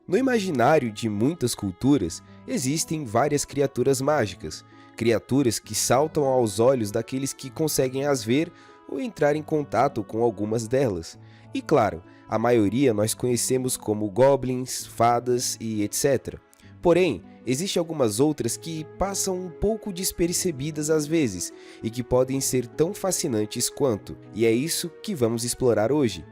No imaginário de muitas culturas, existem várias criaturas mágicas, criaturas que saltam aos olhos daqueles que conseguem as ver ou entrar em contato com algumas delas. E claro, a maioria nós conhecemos como goblins, fadas e etc. Porém, existem algumas outras que passam um pouco despercebidas às vezes e que podem ser tão fascinantes quanto, e é isso que vamos explorar hoje.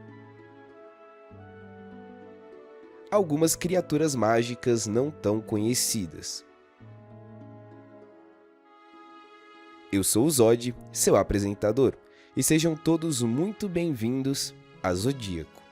Algumas criaturas mágicas não tão conhecidas. Eu sou o Zod, seu apresentador, e sejam todos muito bem-vindos a Zodíaco.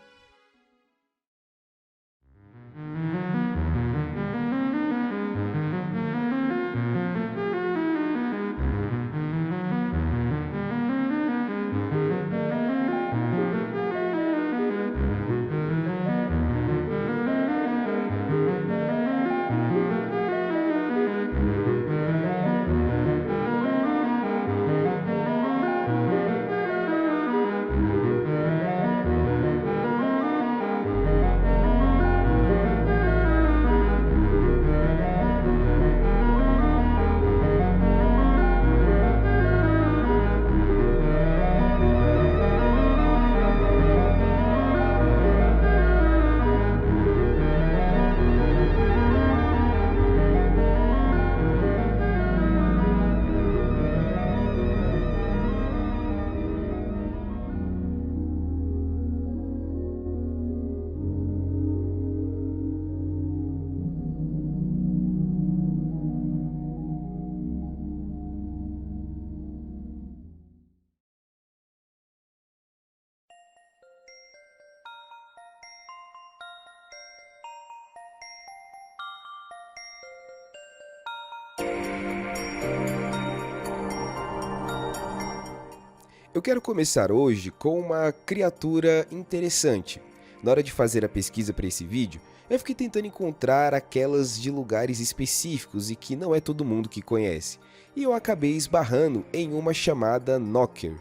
Eu quero começar hoje com uma criatura interessante. Na hora de fazer a pesquisa para esse vídeo, eu fiquei tentando encontrar aquelas de lugares específicos e que não é todo mundo que conhece. E eu acabei esbarrando em uma chamada Knocker.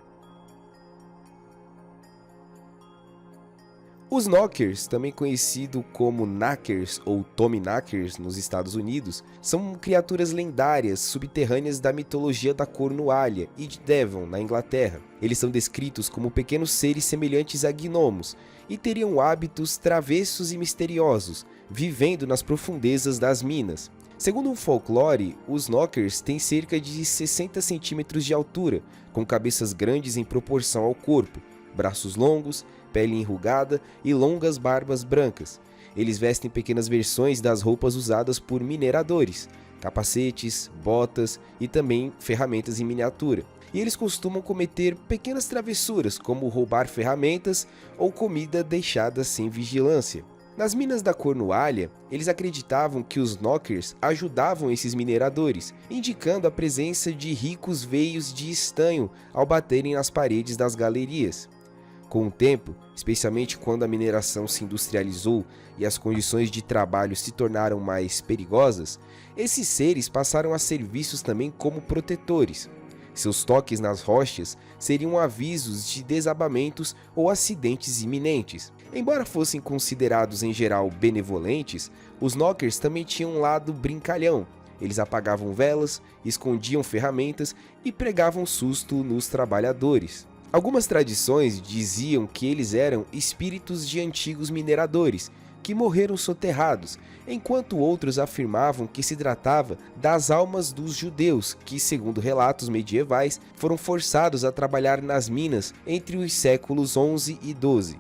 Os Knockers, também conhecido como Knackers ou Tominackers nos Estados Unidos, são criaturas lendárias subterrâneas da mitologia da Cornualha e de Devon, na Inglaterra. Eles são descritos como pequenos seres semelhantes a gnomos e teriam hábitos travessos e misteriosos, vivendo nas profundezas das minas. Segundo o folclore, os Knockers têm cerca de 60 centímetros de altura, com cabeças grandes em proporção ao corpo, braços longos, pele enrugada e longas barbas brancas. Eles vestem pequenas versões das roupas usadas por mineradores, capacetes, botas e também ferramentas em miniatura. E eles costumam cometer pequenas travessuras, como roubar ferramentas ou comida deixada sem vigilância. Nas minas da Cornualha, eles acreditavam que os Knockers ajudavam esses mineradores, indicando a presença de ricos veios de estanho ao baterem nas paredes das galerias. Com o tempo, especialmente quando a mineração se industrializou e as condições de trabalho se tornaram mais perigosas, esses seres passaram a ser vistos também como protetores. Seus toques nas rochas seriam avisos de desabamentos ou acidentes iminentes. Embora fossem considerados em geral benevolentes, os Knockers também tinham um lado brincalhão. Eles apagavam velas, escondiam ferramentas e pregavam susto nos trabalhadores. Algumas tradições diziam que eles eram espíritos de antigos mineradores, que morreram soterrados, enquanto outros afirmavam que se tratava das almas dos judeus, que, segundo relatos medievais, foram forçados a trabalhar nas minas entre os séculos XI e XII.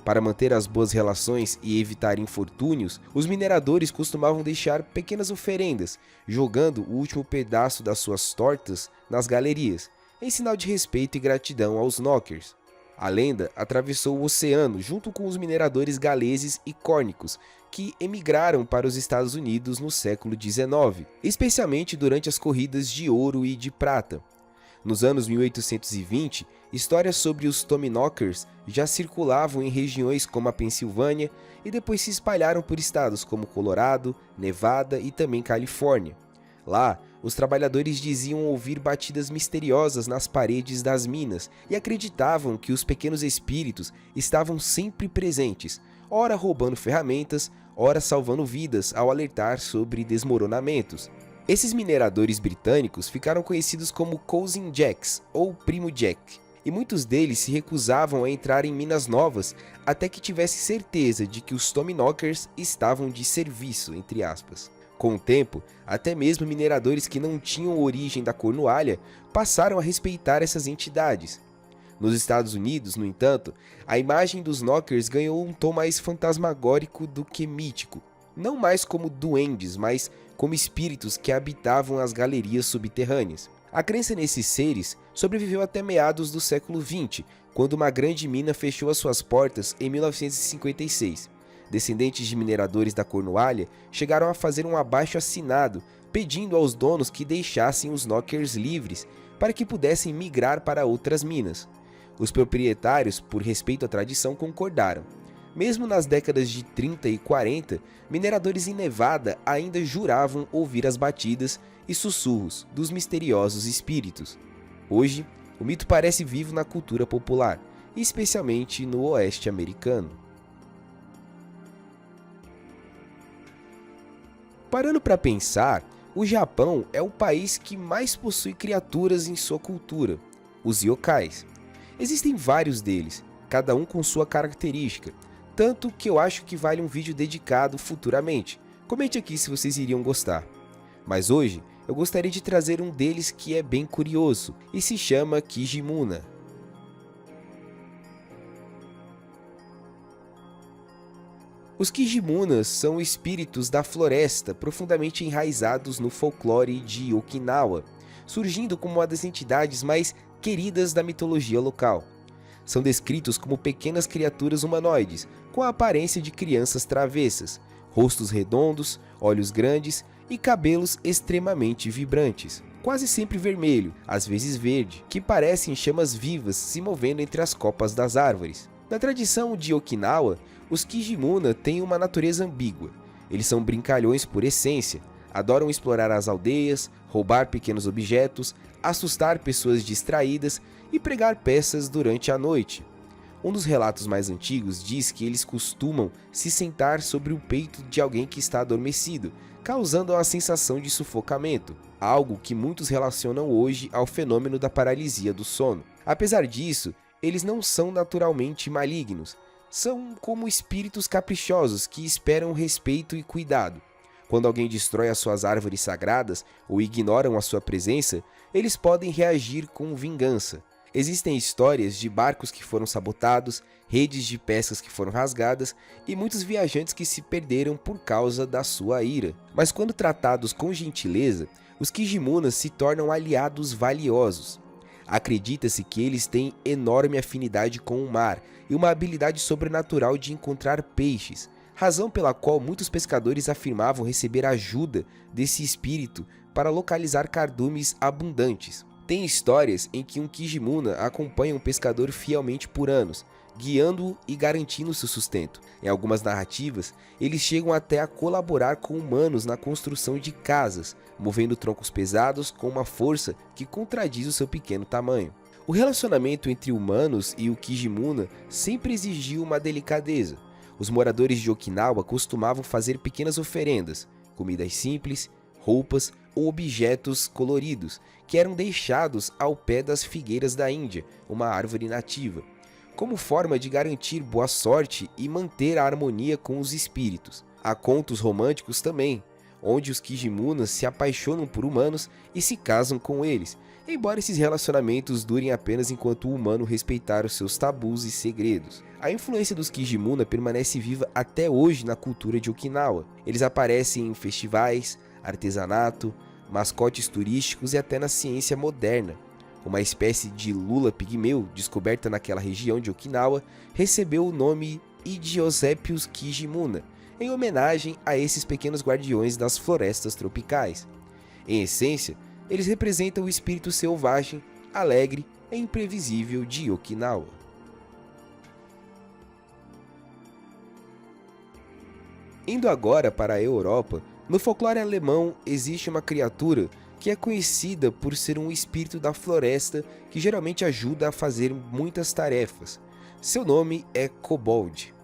Para manter as boas relações e evitar infortúnios, os mineradores costumavam deixar pequenas oferendas, jogando o último pedaço das suas tortas nas galerias, em sinal de respeito e gratidão aos Knockers. A lenda atravessou o oceano junto com os mineradores galeses e córnicos, que emigraram para os Estados Unidos no século XIX, especialmente durante as corridas de ouro e de prata. Nos anos 1820, histórias sobre os Tominackers já circulavam em regiões como a Pensilvânia e depois se espalharam por estados como Colorado, Nevada e também Califórnia. Lá, os trabalhadores diziam ouvir batidas misteriosas nas paredes das minas e acreditavam que os pequenos espíritos estavam sempre presentes, ora roubando ferramentas, ora salvando vidas ao alertar sobre desmoronamentos. Esses mineradores britânicos ficaram conhecidos como Cousin Jacks ou Primo Jack, e muitos deles se recusavam a entrar em minas novas até que tivesse certeza de que os Tommyknockers estavam de serviço, entre aspas. Com o tempo, até mesmo mineradores que não tinham origem da Cornualha passaram a respeitar essas entidades. Nos Estados Unidos, no entanto, a imagem dos Knockers ganhou um tom mais fantasmagórico do que mítico, não mais como duendes, mas como espíritos que habitavam as galerias subterrâneas. A crença nesses seres sobreviveu até meados do século XX, quando uma grande mina fechou as suas portas em 1956. Descendentes de mineradores da Cornualha chegaram a fazer um abaixo-assinado pedindo aos donos que deixassem os Knockers livres para que pudessem migrar para outras minas. Os proprietários, por respeito à tradição, concordaram. Mesmo nas décadas de 30 e 40, mineradores em Nevada ainda juravam ouvir as batidas e sussurros dos misteriosos espíritos. Hoje, o mito parece vivo na cultura popular, especialmente no oeste americano. Parando para pensar, o Japão é o país que mais possui criaturas em sua cultura, os yokais. Existem vários deles, cada um com sua característica, tanto que eu acho que vale um vídeo dedicado futuramente. Comente aqui se vocês iriam gostar. Mas hoje, eu gostaria de trazer um deles que é bem curioso, e se chama Kijimuna. Os Kijimunas são espíritos da floresta profundamente enraizados no folclore de Okinawa, surgindo como uma das entidades mais queridas da mitologia local. São descritos como pequenas criaturas humanoides, com a aparência de crianças travessas, rostos redondos, olhos grandes e cabelos extremamente vibrantes, quase sempre vermelho, às vezes verde, que parecem chamas vivas se movendo entre as copas das árvores. Na tradição de Okinawa, os Kijimuna têm uma natureza ambígua. Eles são brincalhões por essência, adoram explorar as aldeias, roubar pequenos objetos, assustar pessoas distraídas e pregar peças durante a noite. Um dos relatos mais antigos diz que eles costumam se sentar sobre o peito de alguém que está adormecido, causando uma sensação de sufocamento, algo que muitos relacionam hoje ao fenômeno da paralisia do sono. Apesar disso, eles não são naturalmente malignos, são como espíritos caprichosos que esperam respeito e cuidado. Quando alguém destrói as suas árvores sagradas ou ignoram a sua presença, eles podem reagir com vingança. Existem histórias de barcos que foram sabotados, redes de pescas que foram rasgadas e muitos viajantes que se perderam por causa da sua ira. Mas quando tratados com gentileza, os Kijimunas se tornam aliados valiosos. Acredita-se que eles têm enorme afinidade com o mar e uma habilidade sobrenatural de encontrar peixes, razão pela qual muitos pescadores afirmavam receber ajuda desse espírito para localizar cardumes abundantes. Tem histórias em que um Kijimuna acompanha um pescador fielmente por anos, guiando-o e garantindo seu sustento. Em algumas narrativas, eles chegam até a colaborar com humanos na construção de casas, movendo troncos pesados com uma força que contradiz o seu pequeno tamanho. O relacionamento entre humanos e o Kijimuna sempre exigiu uma delicadeza. Os moradores de Okinawa costumavam fazer pequenas oferendas, comidas simples, roupas ou objetos coloridos, que eram deixados ao pé das figueiras da Índia, uma árvore nativa, como forma de garantir boa sorte e manter a harmonia com os espíritos. Há contos românticos também, onde os Kijimunas se apaixonam por humanos e se casam com eles, embora esses relacionamentos durem apenas enquanto o humano respeitar os seus tabus e segredos. A influência dos Kijimuna permanece viva até hoje na cultura de Okinawa. Eles aparecem em festivais, artesanato, mascotes turísticos e até na ciência moderna. Uma espécie de lula pigmeu descoberta naquela região de Okinawa recebeu o nome Idiosepius Kijimuna, em homenagem a esses pequenos guardiões das florestas tropicais. Em essência, eles representam o espírito selvagem, alegre e imprevisível de Okinawa. Indo agora para a Europa, no folclore alemão existe uma criatura que é conhecida por ser um espírito da floresta que geralmente ajuda a fazer muitas tarefas. Seu nome é Kobold.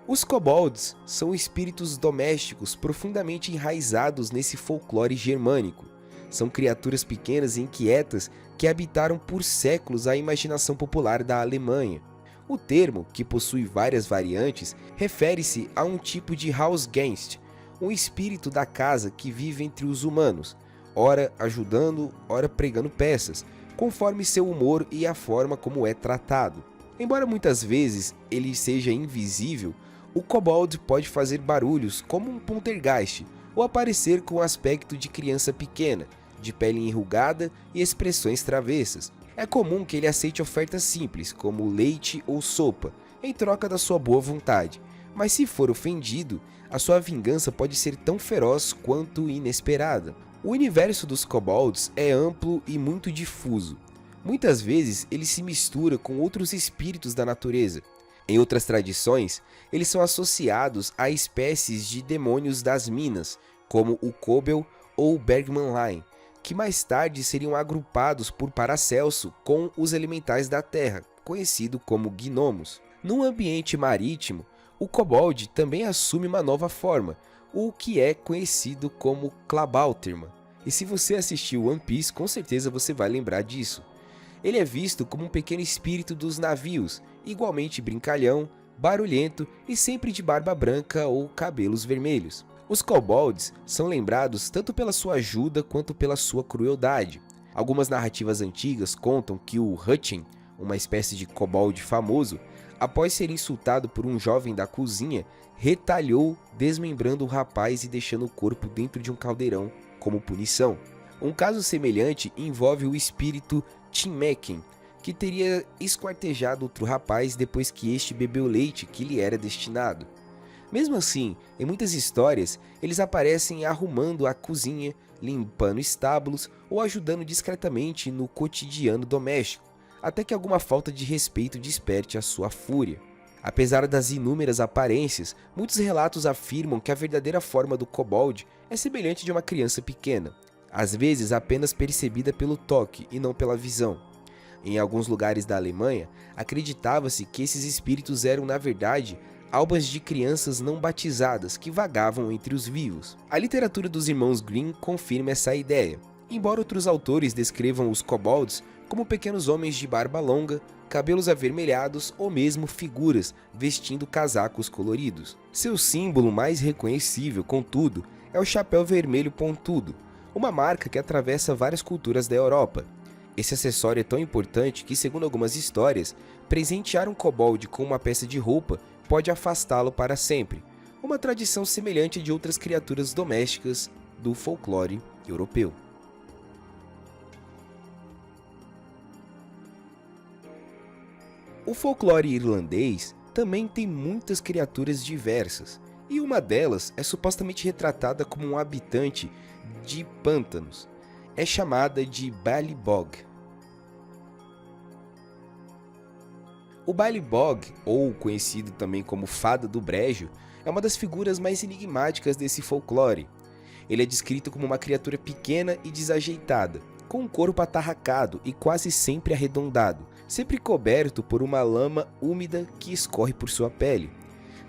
Os kobolds são espíritos domésticos profundamente enraizados nesse folclore germânico. São criaturas pequenas e inquietas que habitaram por séculos a imaginação popular da Alemanha. O termo, que possui várias variantes, refere-se a um tipo de Hausgeist, um espírito da casa que vive entre os humanos, ora ajudando, ora pregando peças, conforme seu humor e a forma como é tratado. Embora muitas vezes ele seja invisível, o kobold pode fazer barulhos como um poltergeist ou aparecer com o aspecto de criança pequena, de pele enrugada e expressões travessas. É comum que ele aceite ofertas simples, como leite ou sopa, em troca da sua boa vontade, mas se for ofendido, a sua vingança pode ser tão feroz quanto inesperada. O universo dos kobolds é amplo e muito difuso. Muitas vezes ele se mistura com outros espíritos da natureza. Em outras tradições, eles são associados a espécies de demônios das minas, como o Kobel ou o Bergmannlein, que mais tarde seriam agrupados por Paracelso com os elementais da terra, conhecido como gnomos. Num ambiente marítimo, o kobold também assume uma nova forma, o que é conhecido como Klabautermann. E se você assistiu One Piece, com certeza você vai lembrar disso. Ele é visto como um pequeno espírito dos navios, igualmente brincalhão, barulhento e sempre de barba branca ou cabelos vermelhos. Os kobolds são lembrados tanto pela sua ajuda quanto pela sua crueldade. Algumas narrativas antigas contam que o Hutchen, uma espécie de kobold famoso, após ser insultado por um jovem da cozinha, retalhou, desmembrando o rapaz e deixando o corpo dentro de um caldeirão como punição. Um caso semelhante envolve o espírito Tinmecken, que teria esquartejado outro rapaz depois que este bebeu leite que lhe era destinado. Mesmo assim, em muitas histórias, eles aparecem arrumando a cozinha, limpando estábulos ou ajudando discretamente no cotidiano doméstico, até que alguma falta de respeito desperte a sua fúria. Apesar das inúmeras aparências, muitos relatos afirmam que a verdadeira forma do kobold é semelhante de uma criança pequena, às vezes apenas percebida pelo toque e não pela visão. Em alguns lugares da Alemanha, acreditava-se que esses espíritos eram, na verdade, almas de crianças não batizadas que vagavam entre os vivos. A literatura dos irmãos Grimm confirma essa ideia, embora outros autores descrevam os kobolds como pequenos homens de barba longa, cabelos avermelhados ou mesmo figuras vestindo casacos coloridos. Seu símbolo mais reconhecível, contudo, é o chapéu vermelho pontudo, uma marca que atravessa várias culturas da Europa. Esse acessório é tão importante que, segundo algumas histórias, presentear um kobold com uma peça de roupa pode afastá-lo para sempre, uma tradição semelhante de outras criaturas domésticas do folclore europeu. O folclore irlandês também tem muitas criaturas diversas, e uma delas é supostamente retratada como um habitante de pântanos. É chamada de Ballybog. O Ballybog, ou conhecido também como Fada do Brejo, é uma das figuras mais enigmáticas desse folclore. Ele é descrito como uma criatura pequena e desajeitada, com um corpo atarracado e quase sempre arredondado, sempre coberto por uma lama úmida que escorre por sua pele.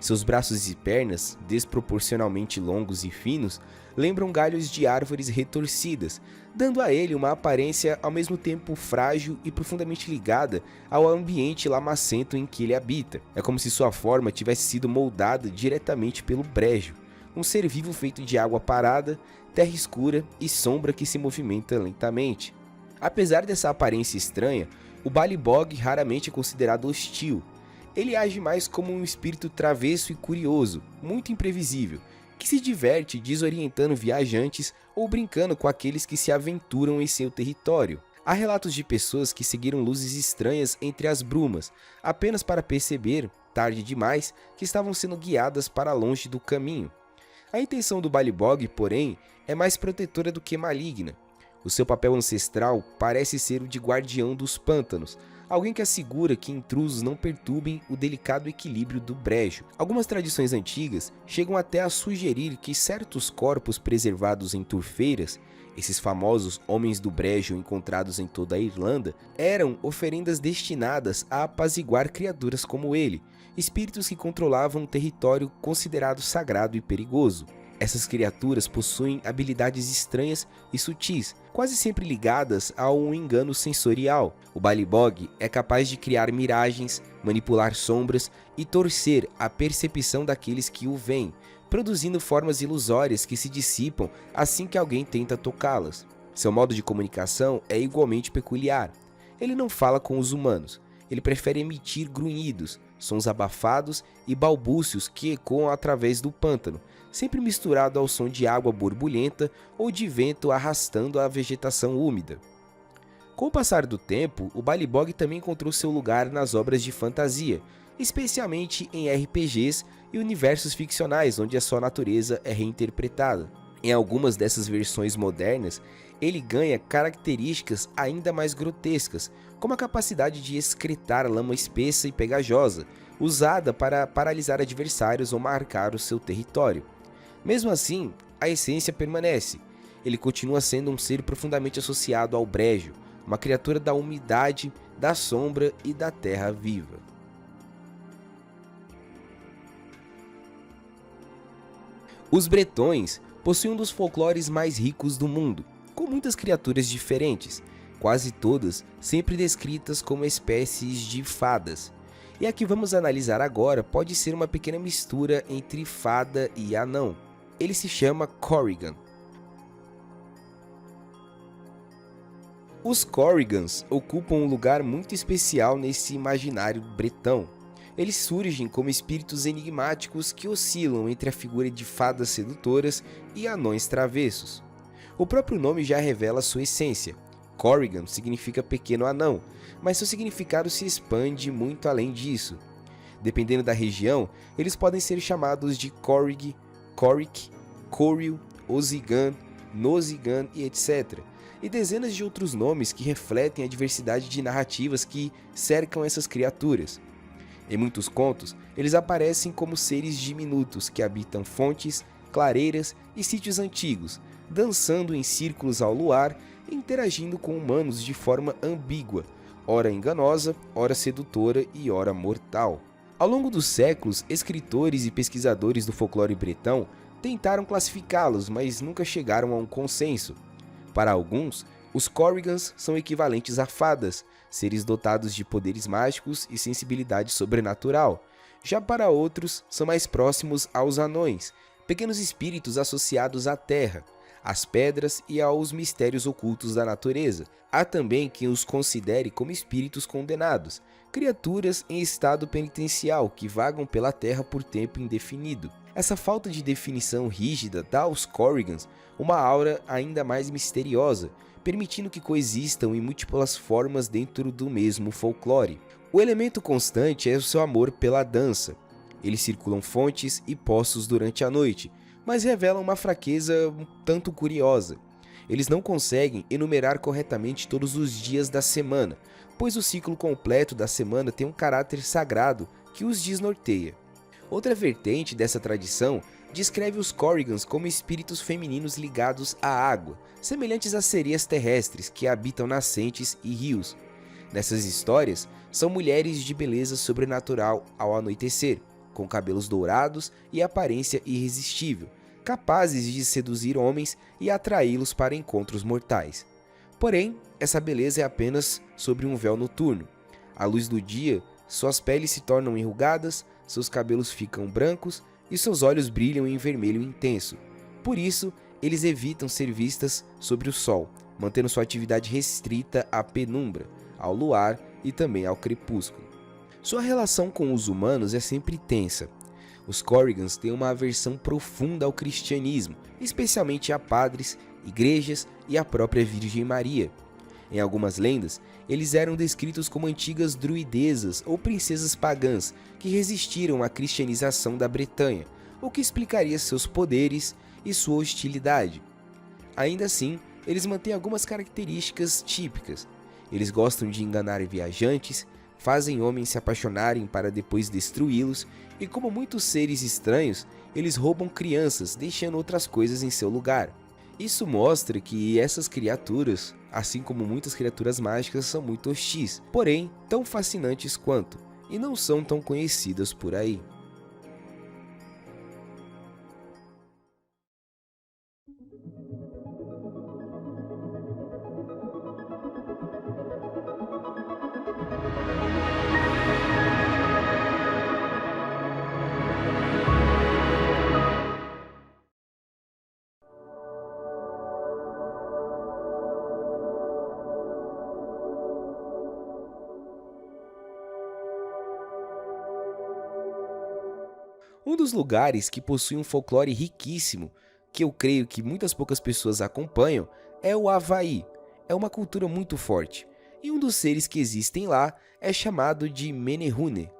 Seus braços e pernas, desproporcionalmente longos e finos, lembram galhos de árvores retorcidas, dando a ele uma aparência ao mesmo tempo frágil e profundamente ligada ao ambiente lamacento em que ele habita. É como se sua forma tivesse sido moldada diretamente pelo brejo, um ser vivo feito de água parada, terra escura e sombra que se movimenta lentamente. Apesar dessa aparência estranha, o Ballybog raramente é considerado hostil. Ele age mais como um espírito travesso e curioso, muito imprevisível, que se diverte desorientando viajantes ou brincando com aqueles que se aventuram em seu território. Há relatos de pessoas que seguiram luzes estranhas entre as brumas, apenas para perceber, tarde demais, que estavam sendo guiadas para longe do caminho. A intenção do Ballybog, porém, é mais protetora do que maligna. O seu papel ancestral parece ser o de guardião dos pântanos, alguém que assegura que intrusos não perturbem o delicado equilíbrio do brejo. Algumas tradições antigas chegam até a sugerir que certos corpos preservados em turfeiras, esses famosos homens do brejo encontrados em toda a Irlanda, eram oferendas destinadas a apaziguar criaturas como ele, espíritos que controlavam um território considerado sagrado e perigoso. Essas criaturas possuem habilidades estranhas e sutis, quase sempre ligadas a um engano sensorial. O Balibog é capaz de criar miragens, manipular sombras e torcer a percepção daqueles que o veem, produzindo formas ilusórias que se dissipam assim que alguém tenta tocá-las. Seu modo de comunicação é igualmente peculiar. Ele não fala com os humanos, ele prefere emitir grunhidos, sons abafados e balbúcios que ecoam através do pântano, sempre misturado ao som de água borbulhenta ou de vento arrastando a vegetação úmida. Com o passar do tempo, o Balibog também encontrou seu lugar nas obras de fantasia, especialmente em RPGs e universos ficcionais onde a sua natureza é reinterpretada. Em algumas dessas versões modernas, ele ganha características ainda mais grotescas, como a capacidade de excretar lama espessa e pegajosa, usada para paralisar adversários ou marcar o seu território. Mesmo assim, a essência permanece. Ele continua sendo um ser profundamente associado ao brejo, uma criatura da umidade, da sombra e da terra viva. Os bretões possuem um dos folclores mais ricos do mundo, com muitas criaturas diferentes, quase todas sempre descritas como espécies de fadas. E a que vamos analisar agora pode ser uma pequena mistura entre fada e anão. Ele se chama Corrigan. Os Corrigans ocupam um lugar muito especial nesse imaginário bretão. Eles surgem como espíritos enigmáticos que oscilam entre a figura de fadas sedutoras e anões travessos. O próprio nome já revela sua essência. Corrigan significa pequeno anão, mas seu significado se expande muito além disso. Dependendo da região, eles podem ser chamados de Corrig, Corric, Coril, Ozigan, Nozigan e etc. E dezenas de outros nomes que refletem a diversidade de narrativas que cercam essas criaturas. Em muitos contos, eles aparecem como seres diminutos que habitam fontes, clareiras e sítios antigos, dançando em círculos ao luar e interagindo com humanos de forma ambígua, ora enganosa, ora sedutora e ora mortal. Ao longo dos séculos, escritores e pesquisadores do folclore bretão tentaram classificá-los, mas nunca chegaram a um consenso. Para alguns, os Corrigans são equivalentes a fadas, seres dotados de poderes mágicos e sensibilidade sobrenatural. Já para outros, são mais próximos aos anões, pequenos espíritos associados à terra, às pedras e aos mistérios ocultos da natureza. Há também quem os considere como espíritos condenados, criaturas em estado penitencial que vagam pela terra por tempo indefinido. Essa falta de definição rígida dá aos Corrigans uma aura ainda mais misteriosa, permitindo que coexistam em múltiplas formas dentro do mesmo folclore. O elemento constante é o seu amor pela dança. Eles circulam fontes e poços durante a noite, mas revelam uma fraqueza um tanto curiosa. Eles não conseguem enumerar corretamente todos os dias da semana, pois o ciclo completo da semana tem um caráter sagrado que os desnorteia. Outra vertente dessa tradição descreve os Corrigans como espíritos femininos ligados à água, semelhantes às sereias terrestres que habitam nascentes e rios. Nessas histórias, são mulheres de beleza sobrenatural ao anoitecer, com cabelos dourados e aparência irresistível, capazes de seduzir homens e atraí-los para encontros mortais. Porém, essa beleza é apenas sobre um véu noturno. À luz do dia, suas peles se tornam enrugadas, seus cabelos ficam brancos e seus olhos brilham em vermelho intenso. Por isso, eles evitam ser vistas sobre o sol, mantendo sua atividade restrita à penumbra, ao luar e também ao crepúsculo. Sua relação com os humanos é sempre tensa. Os Corrigans têm uma aversão profunda ao cristianismo, especialmente a padres, igrejas e a própria Virgem Maria. Em algumas lendas, eles eram descritos como antigas druidezas ou princesas pagãs que resistiram à cristianização da Bretanha, o que explicaria seus poderes e sua hostilidade. Ainda assim, eles mantêm algumas características típicas. Eles gostam de enganar viajantes, fazem homens se apaixonarem para depois destruí-los e, como muitos seres estranhos, eles roubam crianças, deixando outras coisas em seu lugar. Isso mostra que essas criaturas, assim como muitas criaturas mágicas, são muito hostis, porém tão fascinantes quanto, e não são tão conhecidas por aí. Um dos lugares que possui um folclore riquíssimo, que eu creio que muitas poucas pessoas acompanham, é o Havaí. É uma cultura muito forte, e um dos seres que existem lá é chamado de Menehune.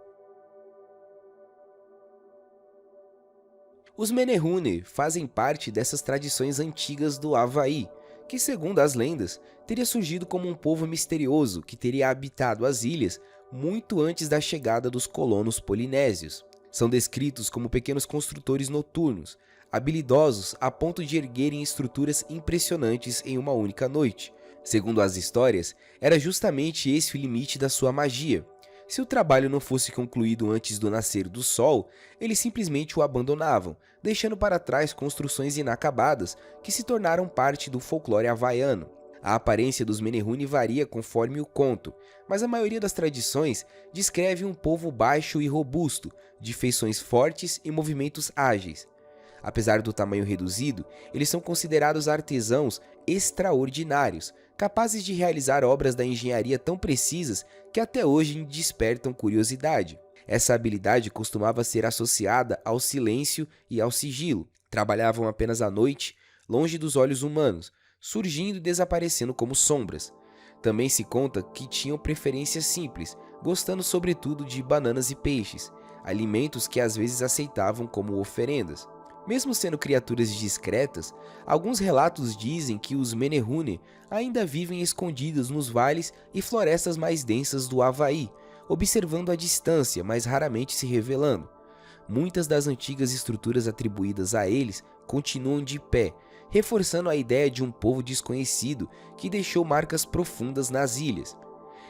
Os Menehune fazem parte dessas tradições antigas do Havaí, que, segundo as lendas, teria surgido como um povo misterioso que teria habitado as ilhas muito antes da chegada dos colonos polinésios. São descritos como pequenos construtores noturnos, habilidosos a ponto de erguerem estruturas impressionantes em uma única noite. Segundo as histórias, era justamente esse o limite da sua magia. Se o trabalho não fosse concluído antes do nascer do sol, eles simplesmente o abandonavam, deixando para trás construções inacabadas que se tornaram parte do folclore havaiano. A aparência dos Menehune varia conforme o conto, mas a maioria das tradições descreve um povo baixo e robusto, de feições fortes e movimentos ágeis. Apesar do tamanho reduzido, eles são considerados artesãos extraordinários, capazes de realizar obras da engenharia tão precisas que até hoje despertam curiosidade. Essa habilidade costumava ser associada ao silêncio e ao sigilo. Trabalhavam apenas à noite, longe dos olhos humanos, surgindo e desaparecendo como sombras. Também se conta que tinham preferências simples, gostando sobretudo de bananas e peixes, alimentos que às vezes aceitavam como oferendas. Mesmo sendo criaturas discretas, alguns relatos dizem que os Menehune ainda vivem escondidos nos vales e florestas mais densas do Havaí, observando à distância, mas raramente se revelando. Muitas das antigas estruturas atribuídas a eles continuam de pé, reforçando a ideia de um povo desconhecido que deixou marcas profundas nas ilhas.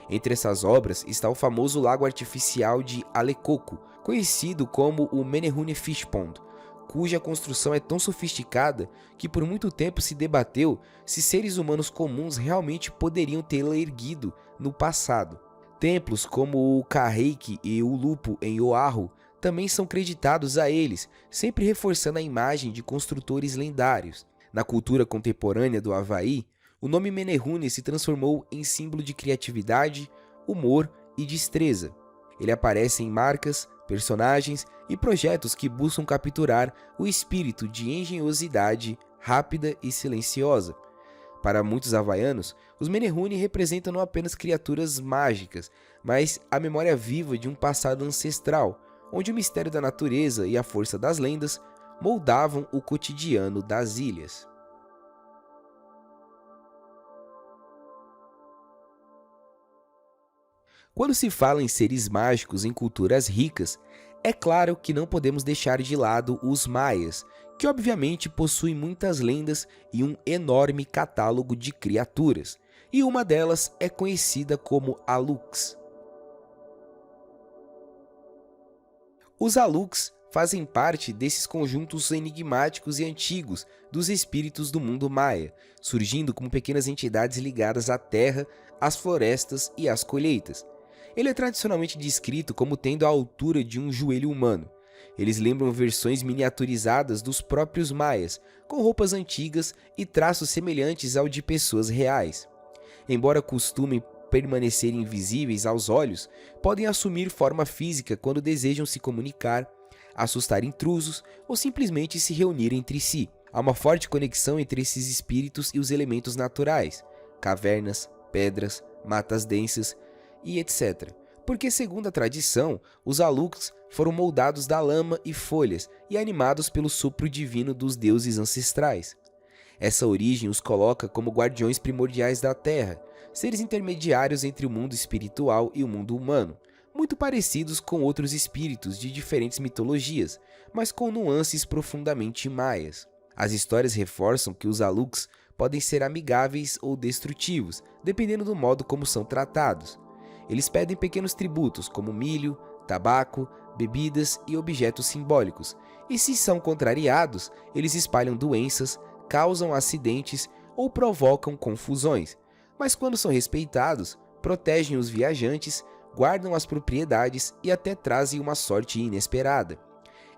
Entre essas obras está o famoso lago artificial de Alecoco, conhecido como o Menehune Fish Pond, cuja construção é tão sofisticada que por muito tempo se debateu se seres humanos comuns realmente poderiam tê-la erguido no passado. Templos como o Kaheiki e o Lupo em Oahu também são creditados a eles, sempre reforçando a imagem de construtores lendários. Na cultura contemporânea do Havaí, o nome Menehune se transformou em símbolo de criatividade, humor e destreza. Ele aparece em marcas, personagens e projetos que buscam capturar o espírito de engenhosidade rápida e silenciosa. Para muitos havaianos, os Menehune representam não apenas criaturas mágicas, mas a memória viva de um passado ancestral, onde o mistério da natureza e a força das lendas moldavam o cotidiano das ilhas. Quando se fala em seres mágicos em culturas ricas, é claro que não podemos deixar de lado os maias, que obviamente possuem muitas lendas e um enorme catálogo de criaturas, e uma delas é conhecida como Alux. Os Alux fazem parte desses conjuntos enigmáticos e antigos dos espíritos do mundo maia, surgindo como pequenas entidades ligadas à terra, às florestas e às colheitas. Ele é tradicionalmente descrito como tendo a altura de um joelho humano. Eles lembram versões miniaturizadas dos próprios maias, com roupas antigas e traços semelhantes ao de pessoas reais. Embora costumem permanecer invisíveis aos olhos, podem assumir forma física quando desejam se comunicar, assustar intrusos ou simplesmente se reunir entre si. Há uma forte conexão entre esses espíritos e os elementos naturais, cavernas, pedras, matas densas e etc. Porque, segundo a tradição, os Alux foram moldados da lama e folhas e animados pelo sopro divino dos deuses ancestrais. Essa origem os coloca como guardiões primordiais da Terra, seres intermediários entre o mundo espiritual e o mundo humano, muito parecidos com outros espíritos de diferentes mitologias, mas com nuances profundamente maias. As histórias reforçam que os Alux podem ser amigáveis ou destrutivos, dependendo do modo como são tratados. Eles pedem pequenos tributos como milho, tabaco, bebidas e objetos simbólicos, e se são contrariados, eles espalham doenças, causam acidentes ou provocam confusões. Mas quando são respeitados, protegem os viajantes, guardam as propriedades e até trazem uma sorte inesperada.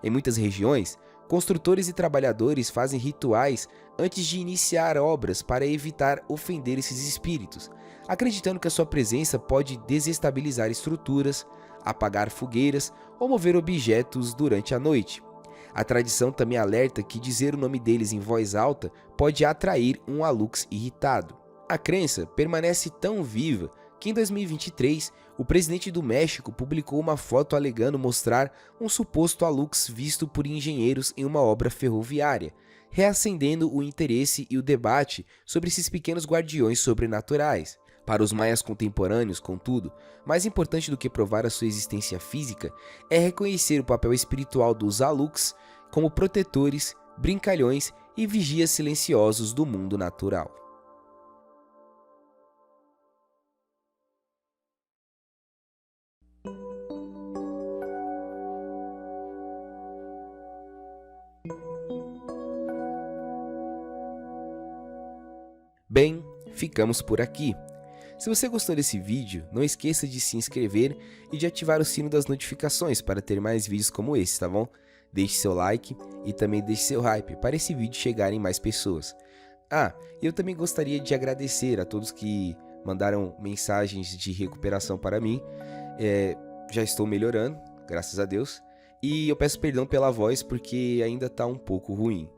Em muitas regiões, construtores e trabalhadores fazem rituais antes de iniciar obras para evitar ofender esses espíritos, acreditando que a sua presença pode desestabilizar estruturas, apagar fogueiras ou mover objetos durante a noite. A tradição também alerta que dizer o nome deles em voz alta pode atrair um Alux irritado. A crença permanece tão viva que em 2023, o presidente do México publicou uma foto alegando mostrar um suposto Alux visto por engenheiros em uma obra ferroviária, reacendendo o interesse e o debate sobre esses pequenos guardiões sobrenaturais. Para os maias contemporâneos, contudo, mais importante do que provar a sua existência física é reconhecer o papel espiritual dos Alux como protetores, brincalhões e vigias silenciosos do mundo natural. Bem, ficamos por aqui. Se você gostou desse vídeo, não esqueça de se inscrever e de ativar o sino das notificações para ter mais vídeos como esse, tá bom? Deixe seu like e também deixe seu hype para esse vídeo chegar em mais pessoas. Eu também gostaria de agradecer a todos que mandaram mensagens de recuperação para mim. Já estou melhorando, graças a Deus. E eu peço perdão pela voz porque ainda está um pouco ruim.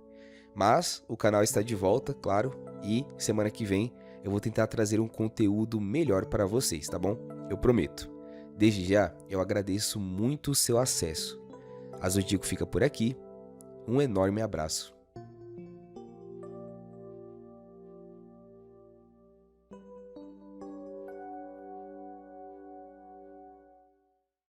Mas o canal está de volta, claro, e semana que vem eu vou tentar trazer um conteúdo melhor para vocês, tá bom? Eu prometo. Desde já, eu agradeço muito o seu acesso. A Zodíaco fica por aqui. Um enorme abraço.